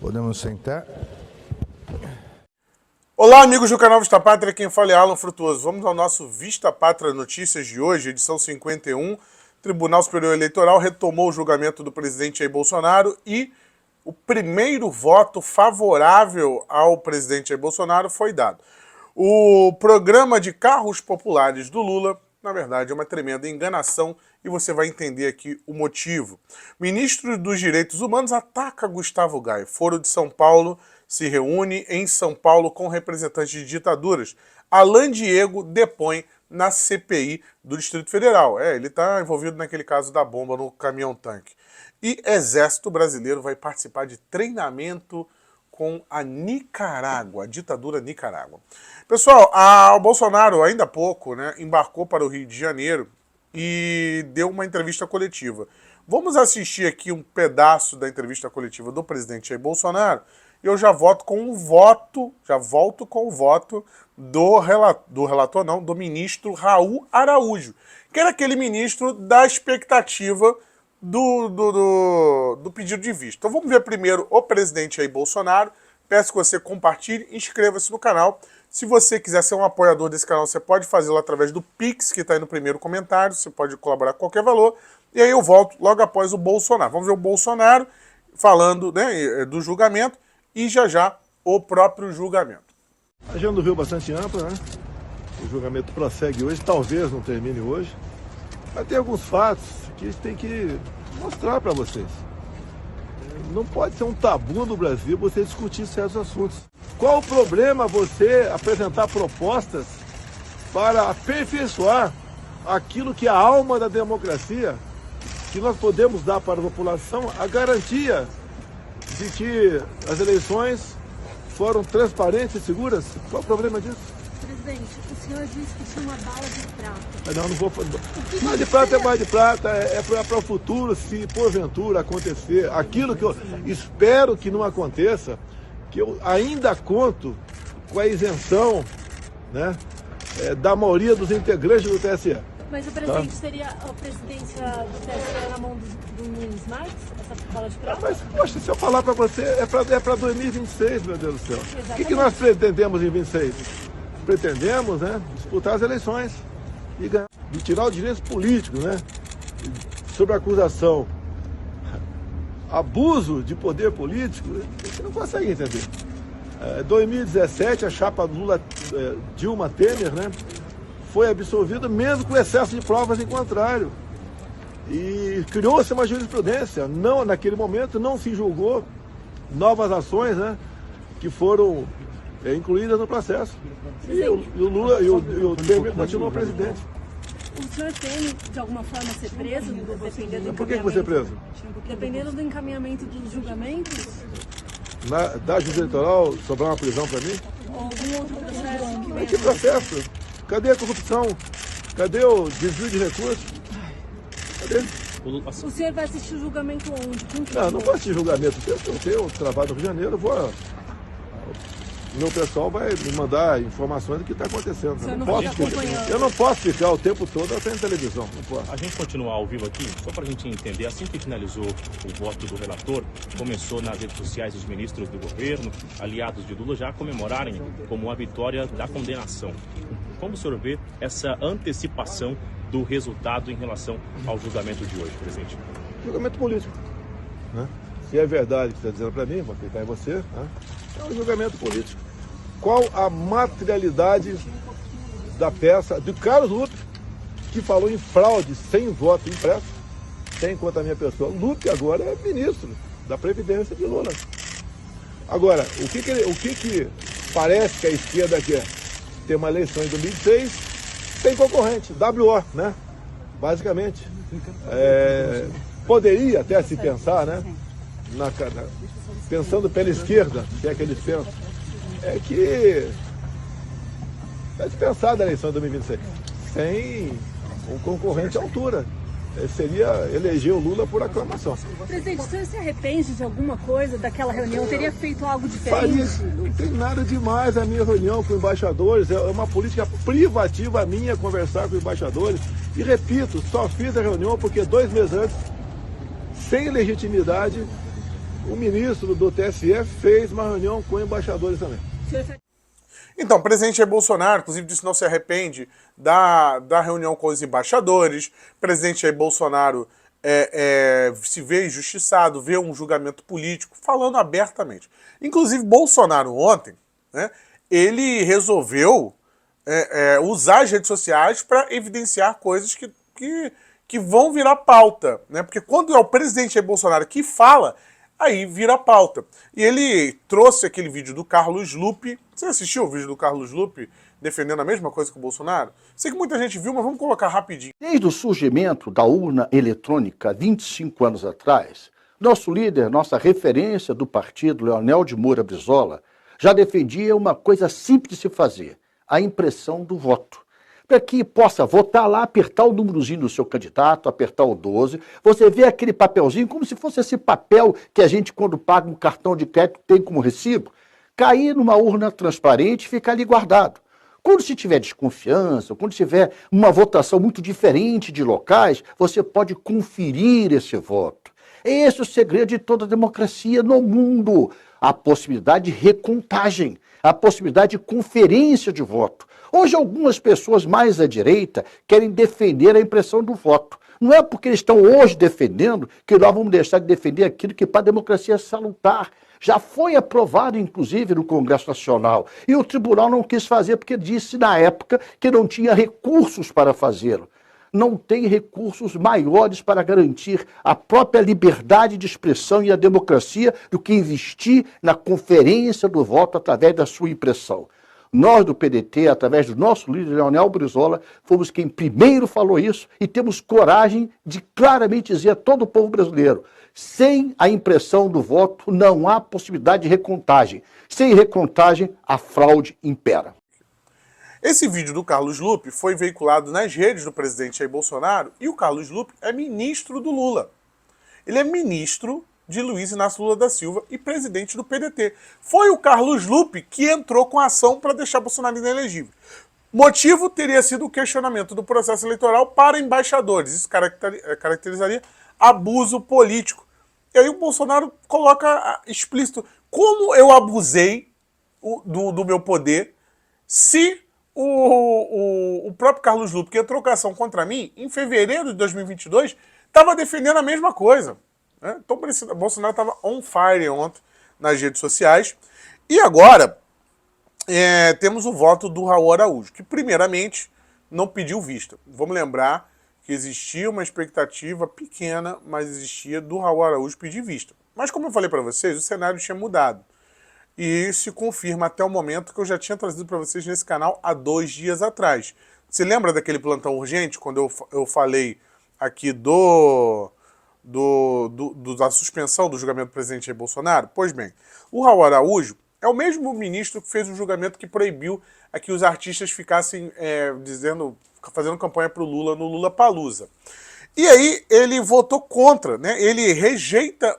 Podemos sentar. Olá, amigos do canal Vista Pátria, quem fala é Alan Frutuoso. Vamos ao nosso Vista Pátria Notícias de hoje, edição 51. Tribunal Superior Eleitoral retomou o julgamento do presidente Jair Bolsonaro e o primeiro voto favorável ao presidente Jair Bolsonaro foi dado. O programa de carros populares do Lula, na verdade, é uma tremenda enganação e você vai entender aqui o motivo. Ministro dos Direitos Humanos ataca Gustavo Gaia. Foro de São Paulo se reúne em São Paulo com representantes de ditaduras. Alan Diego depõe na CPI do Distrito Federal. Ele está envolvido naquele caso da bomba no caminhão-tanque. E Exército Brasileiro vai participar de treinamento com a Nicarágua, a ditadura Nicarágua. Pessoal, o Bolsonaro, ainda há pouco, embarcou para o Rio de Janeiro e deu uma entrevista coletiva. Vamos assistir aqui um pedaço da entrevista coletiva do presidente Jair Bolsonaro e eu já volto com o voto do ministro Raul Araújo, que era aquele ministro da expectativa do pedido de vista. Então vamos ver primeiro o presidente Jair Bolsonaro. Peço que você compartilhe, inscreva-se no canal. Se você quiser ser um apoiador desse canal, você pode fazê-lo através do Pix, que está aí no primeiro comentário. Você pode colaborar com qualquer valor. E aí eu volto logo após o Bolsonaro. Vamos ver o Bolsonaro falando do julgamento e já o próprio julgamento. A agenda do Rio é bastante ampla, O julgamento prossegue hoje, talvez não termine hoje. Mas tem alguns fatos que a gente tem que mostrar para vocês. Não pode ser um tabu no Brasil você discutir certos assuntos. Qual o problema você apresentar propostas para aperfeiçoar aquilo que é a alma da democracia, que nós podemos dar para a população a garantia de que as eleições foram transparentes e seguras? Qual o problema disso? Presidente, o senhor disse que tinha uma bala de prata. Não vou fazer. Mais de prata é mais de prata, é para o futuro, se porventura acontecer aquilo que eu espero que não aconteça, que eu ainda conto com a isenção da maioria dos integrantes do TSE. Mas o presidente teria a presidência do TSE na mão do Nunes Marques, essa bala de prata? Mas, poxa, se eu falar para você, é para 2026, meu Deus do céu. Exatamente. O que nós pretendemos em 26? Pretendemos disputar as eleições e ganhar, de tirar os direitos políticos, sobre a acusação abuso de poder político, você não consegue entender. 2017, a chapa Lula, Dilma Temer, foi absolvida mesmo com excesso de provas em contrário. E criou-se uma jurisprudência. Não, naquele momento não se julgou novas ações que foram incluídas no processo. E o Lula e o Temer continuam presidente. O senhor teme, de alguma forma, ser preso, dependendo do encaminhamento? Por que você é preso? Dependendo do encaminhamento dos julgamentos? Da Justiça Eleitoral sobrar uma prisão para mim? Ou algum outro processo que venha? Que processo? Cadê a corrupção? Cadê o desvio de recursos? Cadê? O senhor vai assistir o julgamento onde? Não vou assistir julgamento. Eu tenho trabalho no Rio de Janeiro, meu pessoal vai me mandar informações do que está acontecendo. Eu não posso ficar o tempo todo até em televisão. Não posso. A gente continua ao vivo aqui, só para a gente entender, assim que finalizou o voto do relator, começou nas redes sociais os ministros do governo, aliados de Lula, já comemorarem como a vitória da condenação. Como o senhor vê essa antecipação do resultado em relação ao julgamento de hoje, presidente? Julgamento político. Se é verdade o que você está dizendo para mim, vou acreditar em você, é um julgamento político. Qual a materialidade da peça do Carlos Lupe, que falou em fraude sem voto impresso, tem contra a minha pessoa? Lupe agora é ministro da Previdência de Lula. Agora, o que parece que a esquerda quer? Ter uma eleição em 2006 sem concorrente, WO, basicamente. Poderia até se pensar, pensando pela esquerda, se é que eles pensam, é que vai se pensar da eleição de 2026 sem um concorrente à altura. Seria eleger o Lula por aclamação. Presidente, o senhor se arrepende de alguma coisa daquela reunião? Teria feito algo diferente? Não tem nada demais a minha reunião com embaixadores. É uma política privativa minha conversar com embaixadores. E repito, só fiz a reunião porque 2 meses antes, sem legitimidade, o ministro do TSE fez uma reunião com embaixadores também. Então, o presidente Jair Bolsonaro, inclusive, disse que não se arrepende da reunião com os embaixadores. O presidente Jair Bolsonaro se vê injustiçado, vê um julgamento político, falando abertamente. Inclusive, Bolsonaro ontem, né, ele resolveu usar as redes sociais para evidenciar coisas que vão virar pauta, né? Porque quando é o presidente Jair Bolsonaro que fala, aí vira pauta. E ele trouxe aquele vídeo do Carlos Lupe. Você assistiu o vídeo do Carlos Lupe defendendo a mesma coisa que o Bolsonaro? Sei que muita gente viu, mas vamos colocar rapidinho. Desde o surgimento da urna eletrônica 25 anos atrás, nosso líder, nossa referência do partido, Leonel de Moura Brizola, já defendia uma coisa simples de se fazer, a impressão do voto. Para que possa votar lá, apertar o númerozinho do seu candidato, apertar o 12, você vê aquele papelzinho como se fosse esse papel que a gente, quando paga um cartão de crédito, tem como recibo, cair numa urna transparente e ficar ali guardado. Quando se tiver desconfiança, quando tiver uma votação muito diferente de locais, você pode conferir esse voto. Esse é o segredo de toda a democracia no mundo. A possibilidade de recontagem, a possibilidade de conferência de voto. Hoje, algumas pessoas mais à direita querem defender a impressão do voto. Não é porque eles estão hoje defendendo que nós vamos deixar de defender aquilo que para a democracia é salutar. Já foi aprovado, inclusive, no Congresso Nacional. E o tribunal não quis fazer porque disse, na época, que não tinha recursos para fazê-lo. Não tem recursos maiores para garantir a própria liberdade de expressão e a democracia do que investir na conferência do voto através da sua impressão. Nós do PDT, através do nosso líder Leonel Brizola, fomos quem primeiro falou isso e temos coragem de claramente dizer a todo o povo brasileiro: sem a impressão do voto não há possibilidade de recontagem. Sem recontagem, a fraude impera. Esse vídeo do Carlos Lupe foi veiculado nas redes do presidente Jair Bolsonaro e o Carlos Lupe é ministro do Lula. Ele é ministro de Luiz Inácio Lula da Silva e presidente do PDT. Foi o Carlos Lupe que entrou com a ação para deixar Bolsonaro inelegível. Motivo teria sido o questionamento do processo eleitoral para embaixadores. Isso caracterizaria abuso político. E aí o Bolsonaro coloca explícito: como eu abusei do meu poder se o próprio Carlos Lupe, que entrou com a ação contra mim, em fevereiro de 2022, estava defendendo a mesma coisa. Né? Então o Bolsonaro estava on fire ontem nas redes sociais. E agora temos o voto do Raul Araújo, que primeiramente não pediu vista. Vamos lembrar que existia uma expectativa pequena, mas existia do Raul Araújo pedir vista. Mas como eu falei para vocês, o cenário tinha mudado. E se confirma até o momento que eu já tinha trazido para vocês nesse canal há 2 dias atrás. Você lembra daquele plantão urgente, quando eu falei aqui da suspensão do julgamento do presidente Jair Bolsonaro? Pois bem, o Raul Araújo é o mesmo ministro que fez um julgamento que proibiu que os artistas ficassem fazendo campanha para o Lula no Lulapalooza. E aí ele votou contra, né? Ele rejeita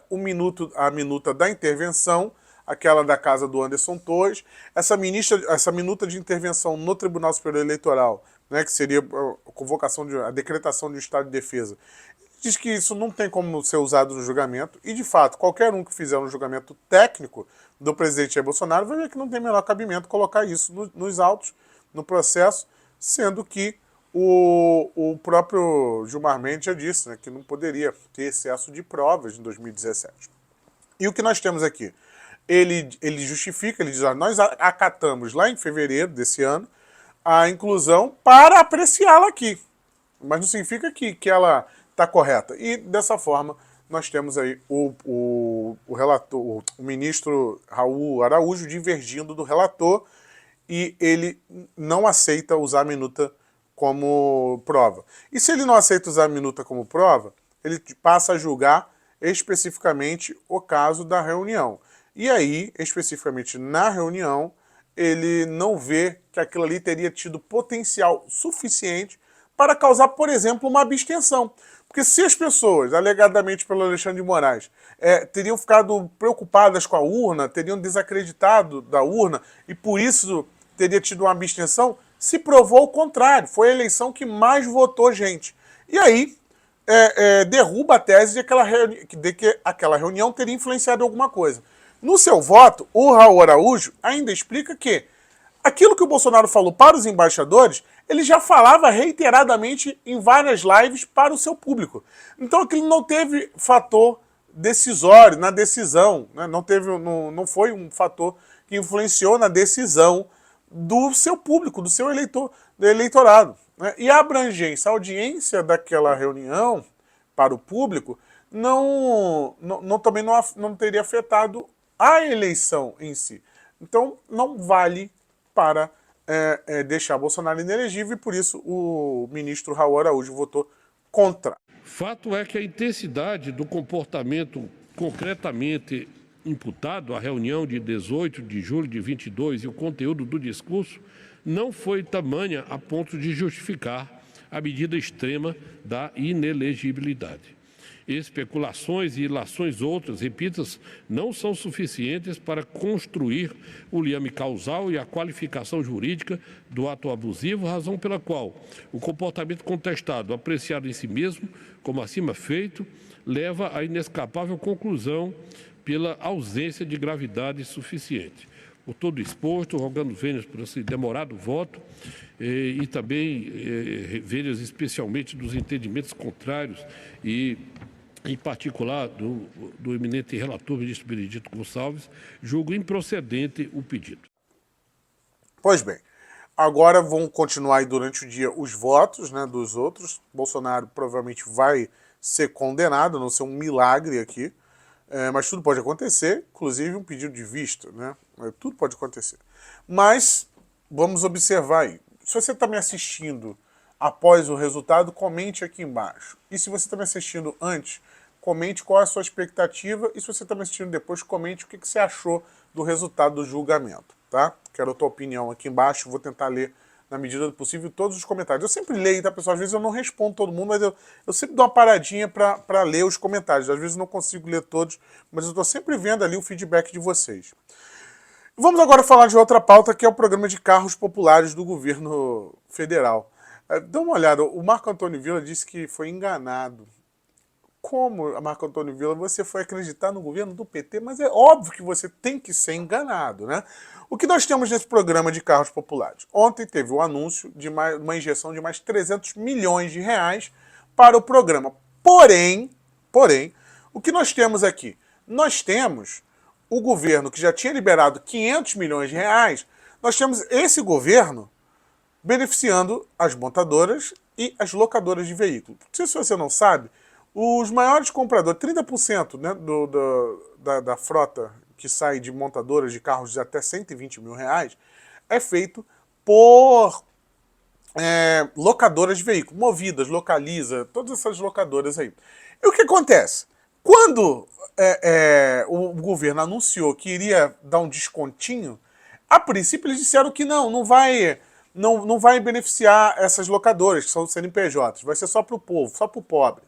a minuta da intervenção, aquela da casa do Anderson Torres, essa minuta de intervenção no Tribunal Superior Eleitoral, né, que seria a decretação de um estado de defesa. Diz que isso não tem como ser usado no julgamento, e de fato, qualquer um que fizer um julgamento técnico do presidente Jair Bolsonaro vai ver que não tem o menor cabimento colocar isso nos autos, no processo, sendo que o próprio Gilmar Mendes já disse, né, que não poderia ter excesso de provas em 2017. E o que nós temos aqui? Ele justifica, ele diz: nós acatamos lá em fevereiro desse ano a inclusão para apreciá-la aqui. Mas não significa que ela está correta. E dessa forma nós temos aí o ministro Raul Araújo divergindo do relator e ele não aceita usar a minuta como prova. E se ele não aceita usar a minuta como prova, ele passa a julgar especificamente o caso da reunião. E aí, especificamente na reunião, ele não vê que aquilo ali teria tido potencial suficiente para causar, por exemplo, uma abstenção. Porque se as pessoas, alegadamente pelo Alexandre de Moraes, teriam ficado preocupadas com a urna, teriam desacreditado da urna e por isso teria tido uma abstenção, se provou o contrário. Foi a eleição que mais votou gente. E aí, derruba a tese de que aquela reunião teria influenciado alguma coisa. No seu voto, o Raul Araújo ainda explica que aquilo que o Bolsonaro falou para os embaixadores, ele já falava reiteradamente em várias lives para o seu público. Então aquilo não teve fator decisório na decisão, né? Não foi um fator que influenciou na decisão do seu público, do seu eleitorado. Né? E a abrangência, a audiência daquela reunião para o público também não teria afetado a eleição em si. Então não vale para deixar Bolsonaro inelegível, e por isso o ministro Raul Araújo votou contra. Fato é que a intensidade do comportamento concretamente imputado à reunião de 18 de julho de 22 e o conteúdo do discurso não foi tamanha a ponto de justificar a medida extrema da inelegibilidade. Especulações e ilações outras, repitas, não são suficientes para construir o liame causal e a qualificação jurídica do ato abusivo, razão pela qual o comportamento contestado, apreciado em si mesmo, como acima feito, leva à inescapável conclusão pela ausência de gravidade suficiente. Por todo exposto, rogando vênias por esse demorado voto e também vênias especialmente dos entendimentos contrários e em particular do eminente relator, ministro Benedito Gonçalves, julgo improcedente o pedido. Pois bem, agora vão continuar aí durante o dia os votos, né, dos outros. Bolsonaro provavelmente vai ser condenado, não ser um milagre aqui, mas tudo pode acontecer, inclusive um pedido de vista, né? Tudo pode acontecer. Mas vamos observar aí. Se você está me assistindo após o resultado, comente aqui embaixo. E se você está me assistindo antes, comente qual é a sua expectativa. E se você está me assistindo depois, comente o que você achou do resultado do julgamento, tá? Quero a tua opinião aqui embaixo. Vou tentar ler, na medida do possível, todos os comentários. Eu sempre leio, tá, pessoal? Às vezes eu não respondo todo mundo, mas eu sempre dou uma paradinha para ler os comentários. Às vezes eu não consigo ler todos, mas eu estou sempre vendo ali o feedback de vocês. Vamos agora falar de outra pauta, que é o programa de carros populares do governo federal. Dá uma olhada, o Marco Antônio Villa disse que foi enganado. Como, Marco Antônio Villa, você foi acreditar no governo do PT? Mas é óbvio que você tem que ser enganado, né? O que nós temos nesse programa de carros populares? Ontem teve o anúncio de uma injeção de mais 300 milhões de reais para o programa. Porém, o que nós temos aqui? Nós temos o governo que já tinha liberado 500 milhões de reais, nós temos esse governo beneficiando as montadoras e as locadoras de veículos. Se você não sabe, os maiores compradores, 30%, né, da frota que sai de montadoras de carros de até 120 mil reais, é feito por locadoras de veículos, Movidas, Localiza, todas essas locadoras aí. E o que acontece? Quando o governo anunciou que iria dar um descontinho, a princípio eles disseram que não vai beneficiar essas locadoras, que são CNPJs, vai ser só para o povo, só para o pobre.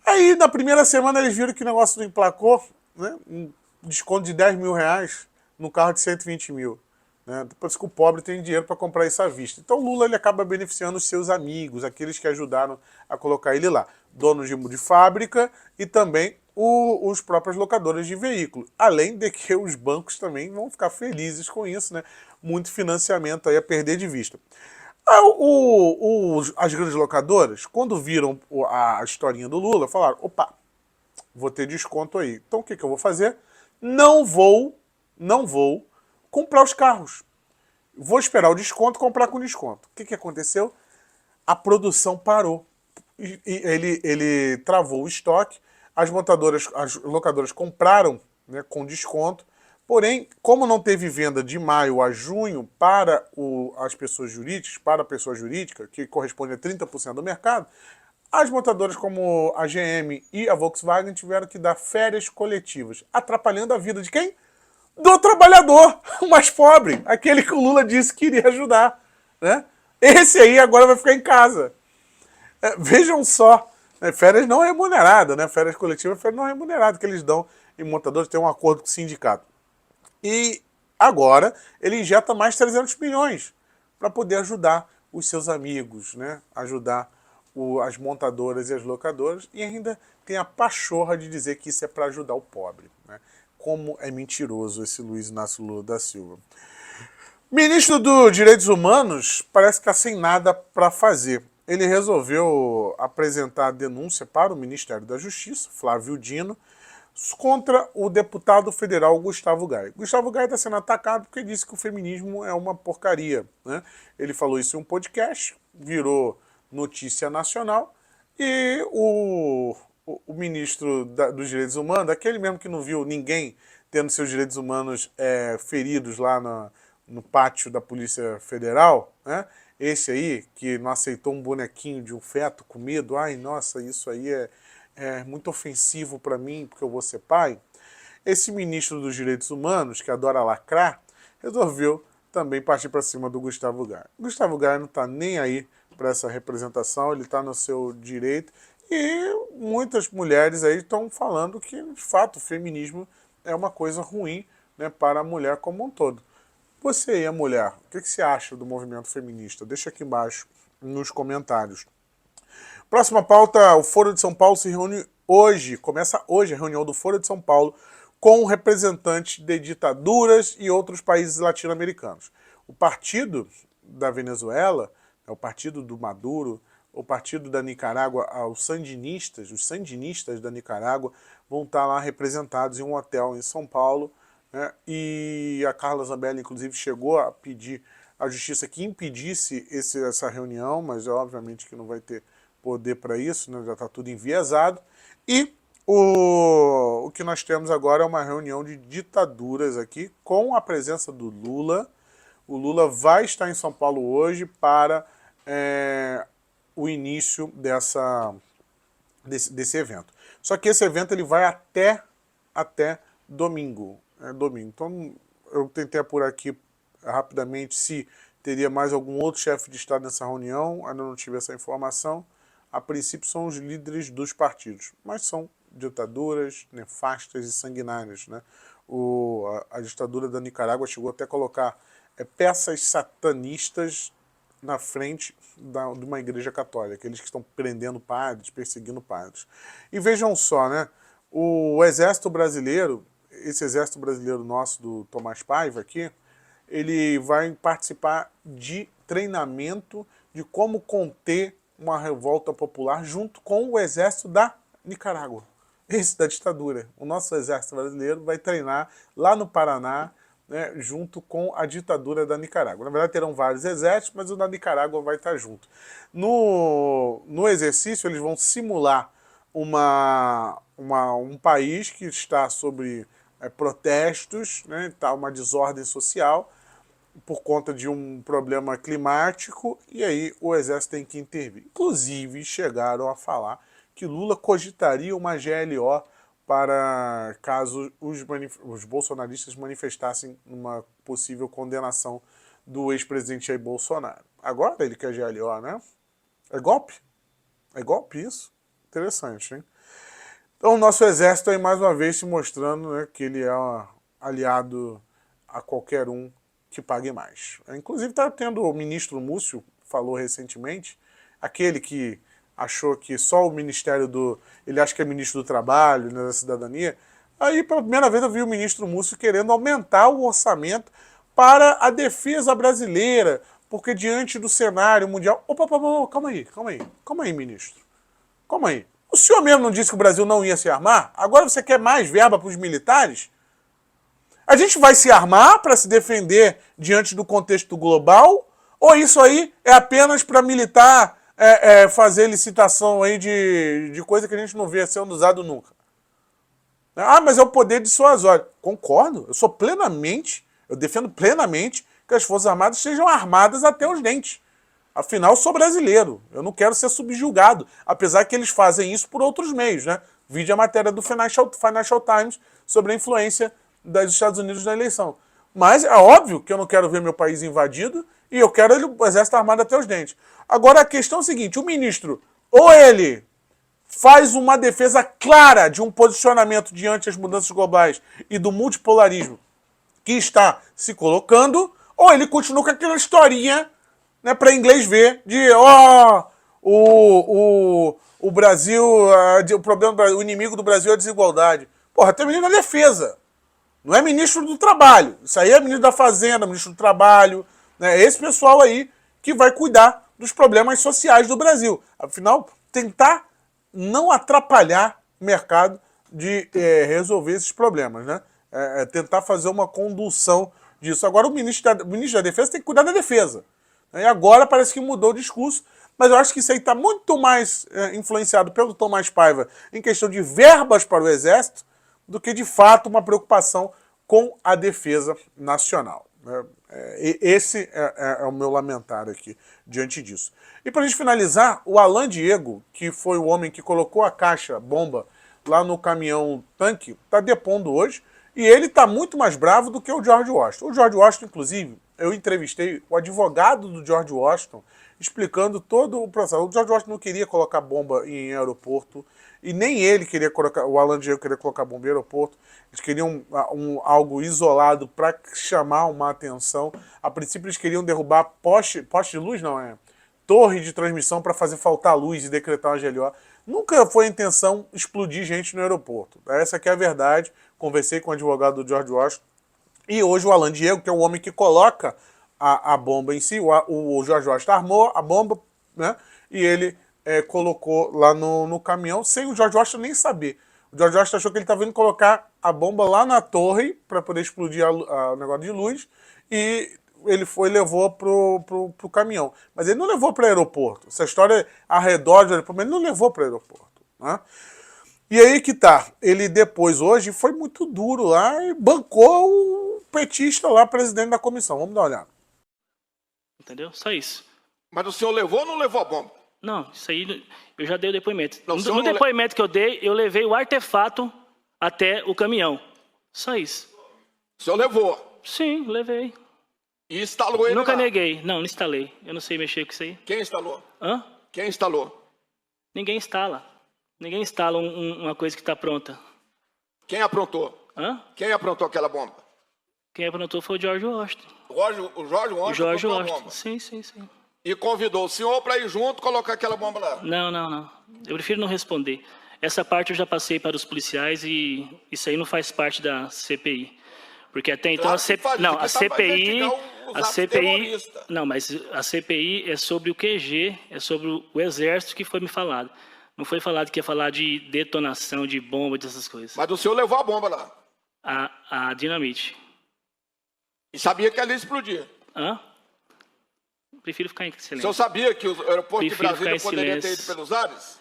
Aí, na primeira semana, eles viram que o negócio não emplacou, né? Um desconto de 10 mil reais no carro de 120 mil. Né? Depois que o pobre tem dinheiro para comprar isso à vista. Então, o Lula ele acaba beneficiando os seus amigos, aqueles que ajudaram a colocar ele lá. Donos de fábrica e também os próprios locadores de veículo. Além de que os bancos também vão ficar felizes com isso, né? Muito financiamento aí a perder de vista. As grandes locadoras, quando viram a historinha do Lula, falaram, opa, vou ter desconto aí. Então o que eu vou fazer? Não vou comprar os carros. Vou esperar o desconto e comprar com desconto. O que aconteceu? A produção parou. Ele travou o estoque, as locadoras compraram, né, com desconto. Porém, como não teve venda de maio a junho para as pessoas jurídicas, para a pessoa jurídica, que corresponde a 30% do mercado, as montadoras como a GM e a Volkswagen tiveram que dar férias coletivas, atrapalhando a vida de quem? Do trabalhador, o mais pobre, aquele que o Lula disse que iria ajudar. Né? Esse aí agora vai ficar em casa. Vejam só, né? Férias não remuneradas, né? Férias coletivas, férias não remuneradas que eles dão em montadoras, tem um acordo com o sindicato. E agora ele injeta mais 300 milhões para poder ajudar os seus amigos, né? Ajudar as montadoras e as locadoras, e ainda tem a pachorra de dizer que isso é para ajudar o pobre, né? Como é mentiroso esse Luiz Inácio Lula da Silva. Ministro dos Direitos Humanos parece que está sem nada para fazer. Ele resolveu apresentar denúncia para o Ministério da Justiça, Flávio Dino, contra o deputado federal Gustavo Gaia. Gustavo Gaia está sendo atacado porque disse que o feminismo é uma porcaria, né? Ele falou isso em um podcast, virou notícia nacional, e o ministro dos Direitos Humanos, aquele mesmo que não viu ninguém tendo seus direitos humanos feridos lá no pátio da Polícia Federal, né? Esse aí, que não aceitou um bonequinho de um feto com medo, ai, nossa, isso aí é muito ofensivo para mim, porque eu vou ser pai. Esse ministro dos Direitos Humanos, que adora lacrar, resolveu também partir para cima do Gustavo Gaia. Gustavo Gaia não está nem aí para essa representação, ele está no seu direito, e muitas mulheres aí estão falando que, de fato, o feminismo é uma coisa ruim, né, para a mulher como um todo. Você aí, a mulher, o que você acha do movimento feminista? Deixa aqui embaixo nos comentários. Próxima pauta, o Foro de São Paulo se reúne hoje, começa hoje a reunião do Foro de São Paulo com representantes de ditaduras e outros países latino-americanos. O partido da Venezuela, o partido do Maduro, o partido da Nicarágua, os sandinistas da Nicarágua vão estar lá representados em um hotel em São Paulo, né? E a Carla Zambelli, inclusive, chegou a pedir à justiça que impedisse essa reunião, mas obviamente que não vai ter poder para isso, né? Já está tudo enviesado. E o que nós temos agora é uma reunião de ditaduras aqui, com a presença do Lula. O Lula vai estar em São Paulo hoje para o início desse evento. Só que esse evento ele vai até domingo. Domingo. Então eu tentei apurar aqui rapidamente se teria mais algum outro chefe de Estado nessa reunião, ainda não tive essa informação. A princípio são os líderes dos partidos, mas são ditaduras nefastas e sanguinárias, né? A ditadura da Nicarágua chegou até a colocar peças satanistas na frente de uma igreja católica, aqueles que estão prendendo padres, perseguindo padres. E vejam só, né? O exército brasileiro, esse exército brasileiro nosso, do Tomás Paiva aqui, ele vai participar de treinamento de como conter uma revolta popular junto com o exército da Nicarágua, esse da ditadura. O nosso exército brasileiro vai treinar lá no Paraná, né, junto com a ditadura da Nicarágua. Na verdade terão vários exércitos, mas o da Nicarágua vai estar junto. No exercício eles vão simular um país que está sobre protestos, né, tá uma desordem social por conta de um problema climático, e aí o exército tem que intervir. Inclusive chegaram a falar que Lula cogitaria uma GLO para caso os bolsonaristas manifestassem uma possível condenação do ex-presidente Jair Bolsonaro. Agora ele quer GLO, né? É golpe? É golpe isso? Interessante, hein? Então o nosso exército aí mais uma vez se mostrando, né, que ele é aliado a qualquer um que pague mais. Inclusive está tendo o ministro Múcio, falou recentemente, aquele que achou que só o Ministério ele acha que é ministro do Trabalho, né, da Cidadania. Aí pela primeira vez eu vi o ministro Múcio querendo aumentar o orçamento para a defesa brasileira, porque diante do cenário mundial... Opa, calma aí, ministro. Calma aí. O senhor mesmo não disse que o Brasil não ia se armar? Agora você quer mais verba para os militares? A gente vai se armar para se defender diante do contexto global? Ou isso aí é apenas para militar fazer licitação aí de coisa que a gente não vê sendo usado nunca? Ah, mas é o poder dissuasório. Concordo, eu defendo plenamente que as Forças Armadas sejam armadas até os dentes. Afinal, eu sou brasileiro, eu não quero ser subjugado, apesar que eles fazem isso por outros meios, né? Vide a matéria do Financial Times sobre a influência dos Estados Unidos na eleição. Mas é óbvio que eu não quero ver meu país invadido e eu quero o exército armado até os dentes. Agora a questão é a seguinte, o ministro, ou ele faz uma defesa clara de um posicionamento diante das mudanças globais e do multipolarismo que está se colocando, ou ele continua com aquela historinha, né, para inglês ver, de O Brasil, o problema, o inimigo do Brasil é a desigualdade. Porra, tem ministro da Defesa. Não é ministro do Trabalho. Isso aí é ministro da Fazenda, ministro do Trabalho. Né? Esse pessoal aí que vai cuidar dos problemas sociais do Brasil. Afinal, tentar não atrapalhar o mercado de resolver esses problemas, né? Tentar fazer uma condução disso. Agora o ministro da Defesa tem que cuidar da defesa. E agora parece que mudou o discurso, mas eu acho que isso aí está muito mais influenciado pelo Tomás Paiva em questão de verbas para o Exército do que, de fato, uma preocupação com a defesa nacional. Esse é o meu lamentário aqui diante disso. E para a gente finalizar, o Alan Diego, que foi o homem que colocou a caixa bomba lá no caminhão tanque, está depondo hoje, e ele está muito mais bravo do que o George Washington. O George Washington, inclusive, eu entrevistei o advogado do George Washington explicando todo o processo. O George Washington não queria colocar bomba em aeroporto, e nem ele queria colocar, o Alan Diego queria colocar bomba em aeroporto. Eles queriam algo isolado para chamar uma atenção. A princípio eles queriam derrubar poste de luz, torre de transmissão para fazer faltar luz e decretar uma GLO. Nunca foi a intenção explodir gente no aeroporto. Essa aqui é a verdade. Conversei com o advogado do George Washington. E hoje o Alan Diego, que é o homem que coloca a bomba em si, o George Washington armou a bomba, né? E ele colocou lá no caminhão, sem o George Washington nem saber. O George Washington achou que ele estava indo colocar a bomba lá na torre para poder explodir o negócio de luz, e ele levou pro caminhão. Mas ele não levou para o aeroporto. Essa história ao redor do aeroporto, mas ele não levou para o aeroporto. Né? E aí que tá. Ele depois, hoje, foi muito duro lá e bancou o petista lá, presidente da comissão. Vamos dar uma olhada. Entendeu? Só isso. Mas o senhor levou ou não levou a bomba? Não, isso aí eu já dei o depoimento. Não, no depoimento que eu dei, eu levei o artefato até o caminhão. Só isso. O senhor levou? Sim, levei. E instalou ele Nunca lá? neguei. Não instalei. Eu não sei mexer com isso aí. Quem instalou? Hã? Quem instalou? Ninguém instala. Ninguém instala uma coisa que está pronta. Quem aprontou? Hã? Quem aprontou aquela bomba? Quem aprontou foi o George Washington. O George Washington O George aprontou a Washington. bomba. Sim. E convidou o senhor para ir junto colocar aquela bomba lá? Não. Eu prefiro não responder. Essa parte eu já passei para os policiais e isso aí não faz parte da CPI. Porque até então Claro que faz, a CPI, terroristas. não, mas a CPI é sobre o QG, é sobre o exército que foi me falado. Não foi falado que ia falar de detonação, de bomba, dessas coisas. Mas o senhor levou a bomba lá? A dinamite. E sabia que ela ia explodir? Hã? Prefiro ficar em O silêncio. senhor sabia que o aeroporto de Prefiro Brasília ficar em poderia ter ido silêncio. pelos ares?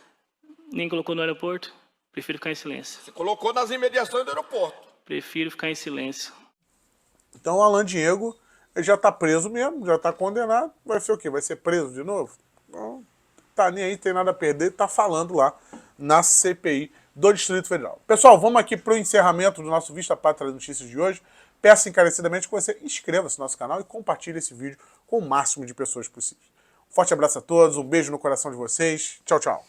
Nem colocou no aeroporto? Prefiro ficar em silêncio. Você colocou nas imediações do aeroporto. Prefiro ficar em silêncio. Então o Alan Diego ele já está preso mesmo, já está condenado. Vai ser o quê? Vai ser preso de novo? Não tá nem aí, tem nada a perder, está falando lá na CPI do Distrito Federal. Pessoal, vamos aqui para o encerramento do nosso Vista Pátria Notícias de hoje. Peço encarecidamente que você inscreva-se no nosso canal e compartilhe esse vídeo com o máximo de pessoas possível. Um forte abraço a todos, um beijo no coração de vocês. Tchau, tchau.